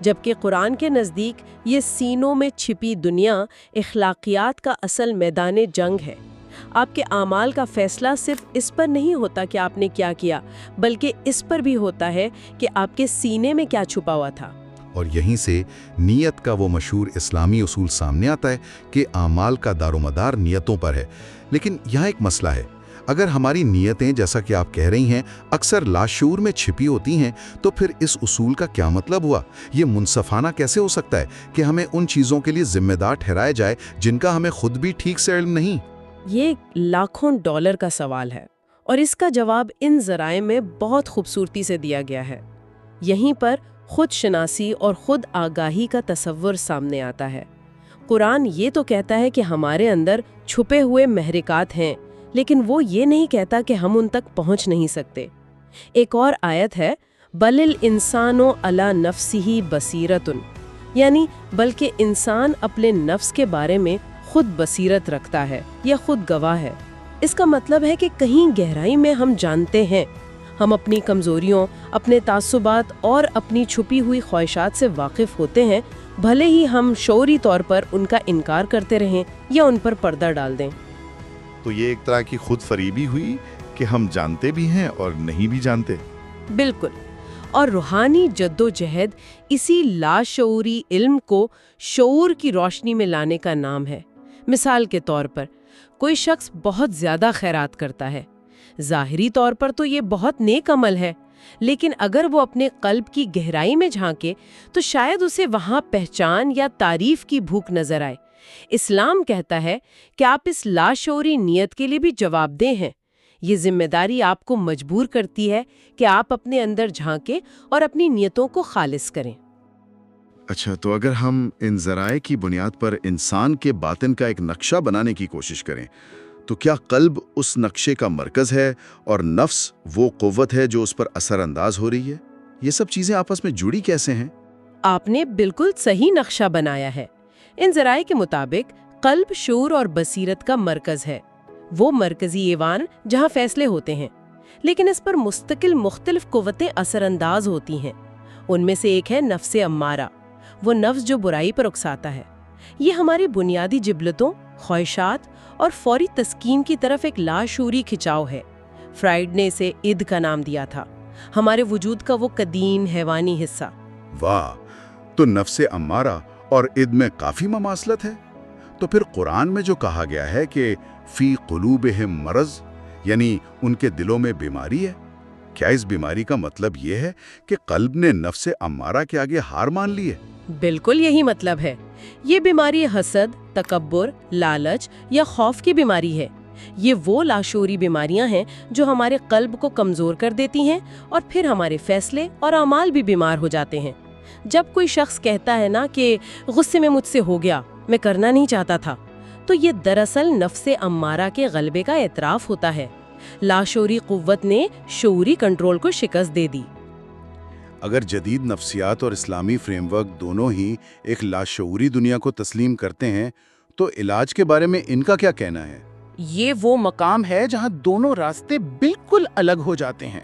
جبکہ قرآن کے نزدیک یہ سینوں میں چھپی دنیا اخلاقیات کا اصل میدان جنگ ہے۔ آپ کے اعمال کا فیصلہ صرف اس پر نہیں ہوتا کہ آپ نے کیا کیا، بلکہ اس پر بھی ہوتا ہے کہ آپ کے سینے میں کیا چھپا ہوا تھا۔ اور یہیں سے نیت کا وہ مشہور اسلامی اصول سامنے آتا ہے کہ اعمال کا دار و مدار نیتوں پر ہے۔ لیکن یہاں ایک مسئلہ ہے، اگر ہماری نیتیں جیسا کہ آپ کہہ رہی ہیں اکثر لاشعور میں چھپی ہوتی ہیں تو پھر اس اصول کا کیا مطلب ہوا؟ یہ منصفانہ کیسے ہو سکتا ہے کہ ہمیں ان چیزوں کے لیے ذمہ دار ٹھہرایا جائے جن کا ہمیں خود بھی ٹھیک سے علم نہیں؟ یہ لاکھوں ڈالر کا سوال ہے، اور اس کا جواب ان ذرائع میں بہت خوبصورتی سے دیا گیا ہے۔ یہیں پر خود شناسی اور خود آگاہی کا تصور سامنے آتا ہے۔ قرآن یہ تو کہتا ہے کہ ہمارے اندر چھپے ہوئے محرکات ہیں، لیکن وہ یہ نہیں کہتا کہ ہم ان تک پہنچ نہیں سکتے۔ ایک اور آیت ہے، بل الانسان علی نفسہ بصیرۃ، یعنی بلکہ انسان اپنے نفس کے بارے میں خود بصیرت رکھتا ہے یا خود گواہ ہے۔ اس کا مطلب ہے کہ کہیں گہرائی میں ہم جانتے ہیں، ہم اپنی کمزوریوں، اپنے تعصبات اور اپنی چھپی ہوئی خواہشات سے واقف ہوتے ہیں، بھلے ہی ہم شعوری طور پر ان کا انکار کرتے رہیں یا ان پر پردہ ڈال دیں۔ تو یہ ایک طرح کی خود فریبی ہوئی کہ ہم جانتے بھی ہیں اور نہیں بھی جانتے۔ بالکل، اور روحانی جد و جہد اسی لاشعوری علم کو شعور کی روشنی میں لانے کا نام ہے۔ مثال کے طور پر کوئی شخص بہت زیادہ خیرات کرتا ہے، ظاہری طور پر تو یہ بہت نیک عمل ہے، لیکن اگر وہ اپنے قلب کی گہرائی میں جھانکے تو شاید اسے وہاں پہچان یا تعریف کی بھوک نظر آئے۔ اسلام کہتا ہے کہ آپ اس لاشعوری نیت کے لیے بھی جواب دہ ہیں۔ یہ ذمہ داری آپ کو مجبور کرتی ہے کہ آپ اپنے اندر جھانکیں اور اپنی نیتوں کو خالص کریں۔ اچھا، تو اگر ہم ان ذرائع کی بنیاد پر انسان کے باطن کا ایک نقشہ بنانے کی کوشش کریں تو کیا قلب اس نقشے کا مرکز ہے اور نفس وہ قوت ہے جو اس پر اثر انداز ہو رہی ہے؟ یہ سب چیزیں آپس میں جڑی کیسے ہیں؟ آپ نے بالکل صحیح نقشہ بنایا ہے۔ ان ذرائع کے مطابق قلب شعور اور بصیرت کا مرکز ہے، وہ مرکزی ایوان جہاں فیصلے ہوتے ہیں، لیکن اس پر مستقل مختلف قوتیں اثر انداز ہوتی ہیں۔ ان میں سے ایک ہے نفس امارہ، وہ نفس جو برائی پر اکساتا ہے۔ یہ ہماری بنیادی جبلتوں، خواہشات اور فوری تسکین کی طرف ایک لاشعوری کھچاؤ ہے۔ فرائیڈ نے اسے اِد کا نام دیا تھا، ہمارے وجود کا وہ قدیم حیوانی حصہ۔ واہ، تو نفس امارہ اور اِد میں کافی مماثلت ہے۔ تو پھر قرآن میں جو کہا گیا ہے کہ فی قلوبہم مرض، یعنی ان کے دلوں میں بیماری ہے، کیا اس بیماری کا مطلب یہ ہے کہ قلب نے نفس امارہ کے آگے ہار مان لی ہے؟ بالکل یہی مطلب ہے۔ یہ بیماری حسد، تکبر، لالچ یا خوف کی بیماری ہے۔ یہ وہ لاشعوری بیماریاں ہیں جو ہمارے قلب کو کمزور کر دیتی ہیں اور پھر ہمارے فیصلے اور اعمال بھی بیمار ہو جاتے ہیں۔ جب کوئی شخص کہتا ہے نا کہ غصے میں مجھ سے ہو گیا، میں کرنا نہیں چاہتا تھا، تو یہ دراصل نفس امارہ کے غلبے کا اعتراف ہوتا ہے۔ لاشعوری قوت نے شعوری کنٹرول کو شکست دے دی۔ اگر جدید نفسیات اور اسلامی فریم ورک دونوں ہی ایک لاشعوری دنیا کو تسلیم کرتے ہیں تو علاج کے بارے میں ان کا کیا کہنا ہے؟ یہ وہ مقام ہے جہاں دونوں راستے بالکل الگ ہو جاتے ہیں۔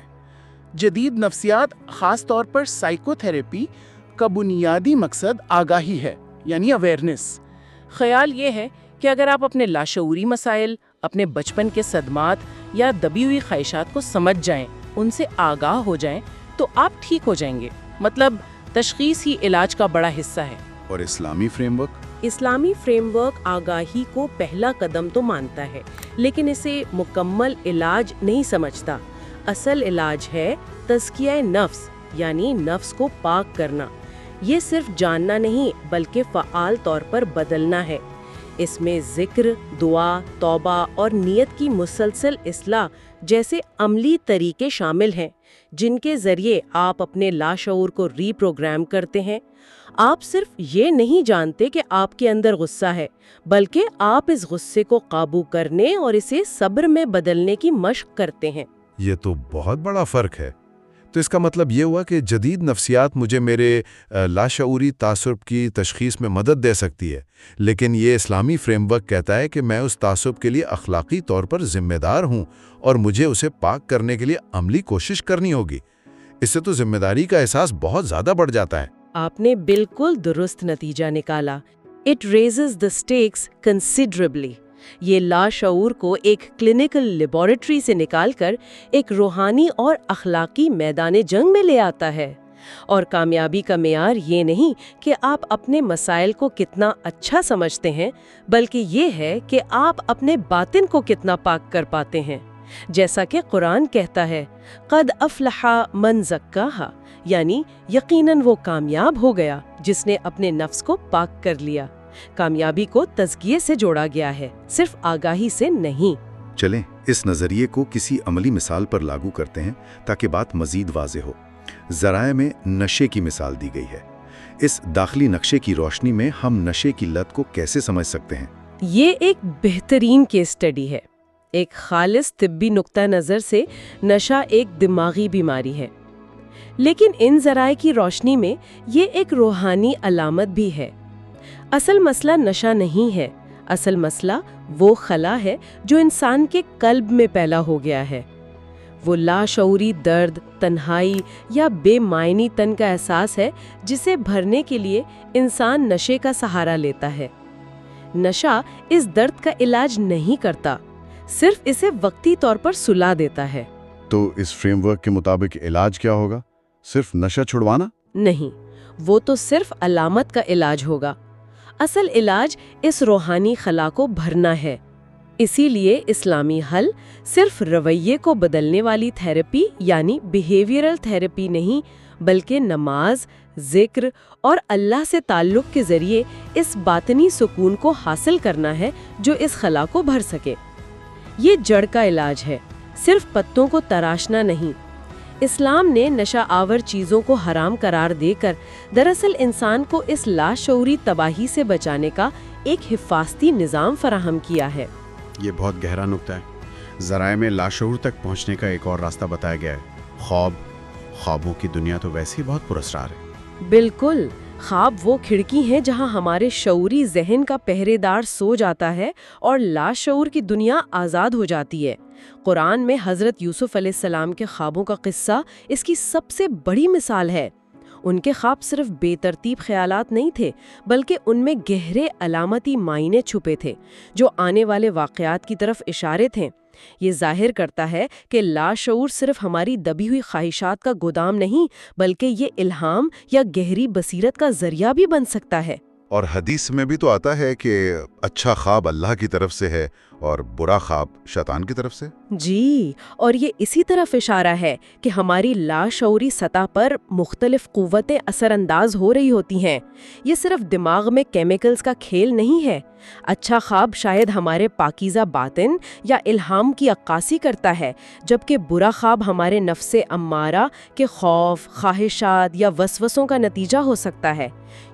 جدید نفسیات، خاص طور پر سائیکو تھراپی کا بنیادی مقصد آگاہی ہے، یعنی اویئرنس۔ خیال یہ ہے کہ اگر آپ اپنے لاشعوری مسائل، اپنے بچپن کے صدمات یا دبی ہوئی خواہشات کو سمجھ جائیں، ان سے آگاہ ہو جائیں، تو آپ ٹھیک ہو جائیں گے۔ مطلب تشخیص ہی علاج کا بڑا حصہ ہے۔ اور اسلامی فریم ورک؟ اسلامی فریم ورک آگاہی کو پہلا قدم تو مانتا ہے، لیکن اسے مکمل علاج نہیں سمجھتا۔ اصل علاج ہے تزکیہ نفس، یعنی نفس کو پاک کرنا۔ یہ صرف جاننا نہیں بلکہ فعال طور پر بدلنا ہے۔ اس میں ذکر، دعا، توبہ اور نیت کی مسلسل اصلاح جیسے عملی طریقے شامل ہیں، جن کے ذریعے آپ اپنے لاشعور کو ری پروگرام کرتے ہیں۔ آپ صرف یہ نہیں جانتے کہ آپ کے اندر غصہ ہے، بلکہ آپ اس غصے کو قابو کرنے اور اسے صبر میں بدلنے کی مشق کرتے ہیں۔ یہ تو بہت بڑا فرق ہے۔ تو اس کا مطلب یہ ہوا کہ جدید نفسیات مجھے میرے لاشعوری تعصب کی تشخیص میں مدد دے سکتی ہے، لیکن یہ اسلامی فریم ورک کہتا ہے کہ میں اس تعصب کے لیے اخلاقی طور پر ذمہ دار ہوں اور مجھے اسے پاک کرنے کے لیے عملی کوشش کرنی ہوگی۔ اس سے تو ذمہ داری کا احساس بہت زیادہ بڑھ جاتا ہے۔ آپ نے بالکل درست نتیجہ نکالا. It raises the stakes considerably. یہ لاشعور کو ایک کلینکل لیبارٹری سے نکال کر ایک روحانی اور اخلاقی میدان جنگ میں لے آتا ہے. اور کامیابی کا معیار یہ نہیں کہ آپ اپنے مسائل کو کتنا اچھا سمجھتے ہیں، بلکہ یہ ہے کہ آپ اپنے باطن کو کتنا پاک کر پاتے ہیں. جیسا کہ قرآن کہتا ہے، قد افلح من زکاہا، یعنی یقیناً وہ کامیاب ہو گیا جس نے اپنے نفس کو پاک کر لیا. کامیابی کو تزکیے سے جوڑا گیا ہے، صرف آگاہی سے نہیں. چلیں اس نظریے کو کسی عملی مثال پر لاگو کرتے ہیں تاکہ بات مزید واضح ہو. ذرائع میں نشے کی مثال دی گئی ہے. اس داخلی نقشے کی روشنی میں ہم نشے کی لت کو کیسے سمجھ سکتے ہیں؟ یہ ایک بہترین کیس سٹڈی ہے. ایک خالص طبی نقطہ نظر سے نشہ ایک دماغی بیماری ہے، لیکن ان ذرائع کی روشنی میں یہ ایک روحانی علامت بھی ہے. اصل مسئلہ نشہ نہیں ہے، اصل مسئلہ وہ خلا ہے جو انسان کے قلب میں پیدا ہو گیا ہے. وہ لاشعوری درد، تنہائی یا بے معنی تن کا احساس ہے جسے بھرنے کے لیے انسان نشے کا سہارا لیتا ہے. نشہ اس درد کا علاج نہیں کرتا، صرف اسے وقتی طور پر سلا دیتا ہے. تو اس فریم ورک کے مطابق علاج کیا ہوگا؟ صرف نشہ چھڑوانا؟ نہیں، وہ تو صرف علامت کا علاج ہوگا. اصل علاج اس روحانی خلا کو بھرنا ہے. اسی لیے اسلامی حل صرف رویے کو بدلنے والی تھراپی یعنی بیہیویئرل تھراپی نہیں، بلکہ نماز، ذکر اور اللہ سے تعلق کے ذریعے اس باطنی سکون کو حاصل کرنا ہے جو اس خلا کو بھر سکے. یہ جڑ کا علاج ہے، صرف پتوں کو تراشنا نہیں. اسلام نے نشہ آور چیزوں کو حرام قرار دے کر دراصل انسان کو اس لاشعوری تباہی سے بچانے کا ایک حفاظتی نظام فراہم کیا ہے. یہ بہت گہرا نقطہ ہے. ذرائع میں لاشعور تک پہنچنے کا ایک اور راستہ بتایا گیا ہے. خوابوں کی دنیا تو ویسے ہی بہت پراسرار ہے. بالکل، خواب وہ کھڑکی ہیں جہاں ہمارے شعوری ذہن کا پہرے دار سو جاتا ہے اور لاشعور کی دنیا آزاد ہو جاتی ہے. قرآن میں حضرت یوسف علیہ السلام کے خوابوں کا قصہ اس کی سب سے بڑی مثال ہے. ان کے خواب صرف بے ترتیب خیالات نہیں تھے، بلکہ ان میں گہرے علامتی معنی چھپے تھے جو آنے والے واقعات کی طرف اشارے تھے. یہ ظاہر کرتا ہے کہ لاشعور صرف ہماری دبی ہوئی خواہشات کا گودام نہیں، بلکہ یہ الہام یا گہری بصیرت کا ذریعہ بھی بن سکتا ہے. اور حدیث میں بھی تو آتا ہے کہ اچھا خواب اللہ کی طرف سے ہے اور برا خواب شیطان کی طرف سے. جی، اور یہ اسی طرف اشارہ ہے کہ ہماری لاشعوری سطح پر مختلف قوتیں اثر انداز ہو رہی ہوتی ہیں. یہ صرف دماغ میں کیمیکلز کا کھیل نہیں ہے. اچھا خواب شاید ہمارے پاکیزہ باطن یا الہام کی عکاسی کرتا ہے، جبکہ برا خواب ہمارے نفس امارہ کے خوف، خواہشات یا وسوسوں کا نتیجہ ہو سکتا ہے.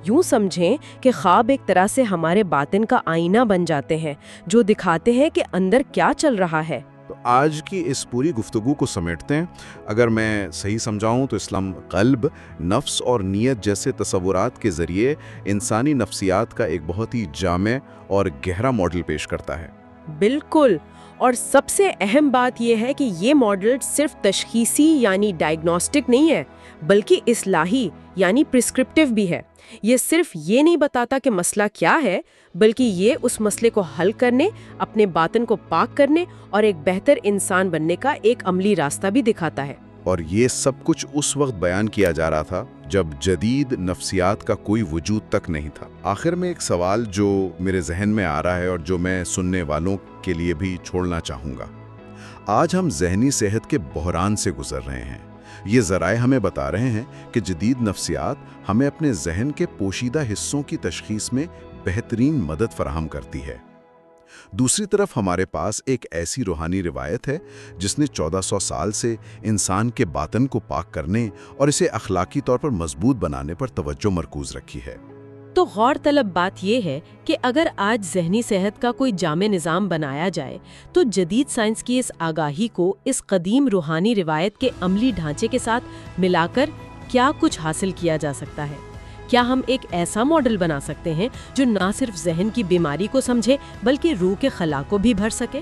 یوں سمجھیں کہ خواب ایک طرح سے ہمارے باطن کا آئینہ بن جاتے ہیں جو دکھاتے ہیں کہ اندر کیا چل رہا ہے. تو آج کی اس پوری گفتگو کو سمیٹتے ہیں. اگر میں صحیح سمجھاؤں تو اسلام قلب، نفس اور نیت جیسے تصورات کے ذریعے انسانی نفسیات کا ایک بہت ہی جامع اور گہرا ماڈل پیش کرتا ہے. بالکل، اور سب سے اہم بات یہ ہے کہ یہ ماڈل صرف تشخیصی یعنی ڈائگنوسٹک نہیں ہے، بلکہ اصلاحی یعنی پرسکرپٹیو بھی ہے. یہ صرف یہ نہیں بتاتا کہ مسئلہ کیا ہے، بلکہ یہ اس مسئلے کو حل کرنے، اپنے باطن کو پاک کرنے اور ایک بہتر انسان بننے کا ایک عملی راستہ بھی دکھاتا ہے. اور یہ سب کچھ اس وقت بیان کیا جا رہا تھا جب جدید نفسیات کا کوئی وجود تک نہیں تھا. آخر میں ایک سوال جو میرے ذہن میں آ رہا ہے اور جو میں سننے والوں کے لیے بھی چھوڑنا چاہوں گا. آج ہم ذہنی صحت کے بحران سے گزر رہے ہیں. یہ ذرائع ہمیں بتا رہے ہیں کہ جدید نفسیات ہمیں اپنے ذہن کے پوشیدہ حصوں کی تشخیص میں بہترین مدد فراہم کرتی ہے. دوسری طرف ہمارے پاس ایک ایسی روحانی روایت ہے جس نے 1400 سال سے انسان کے باطن کو پاک کرنے اور اسے اخلاقی طور پر مضبوط بنانے پر توجہ مرکوز رکھی ہے. تو غور طلب بات یہ ہے کہ اگر آج ذہنی صحت کا کوئی جامع نظام بنایا جائے تو جدید سائنس کی اس آگاہی کو اس قدیم روحانی روایت کے عملی ڈھانچے کے ساتھ ملا کر کیا کچھ حاصل کیا جا سکتا ہے؟ کیا ہم ایک ایسا ماڈل بنا سکتے ہیں جو نہ صرف ذہن کی بیماری کو سمجھے بلکہ روح کے خلا کو بھی بھر سکے؟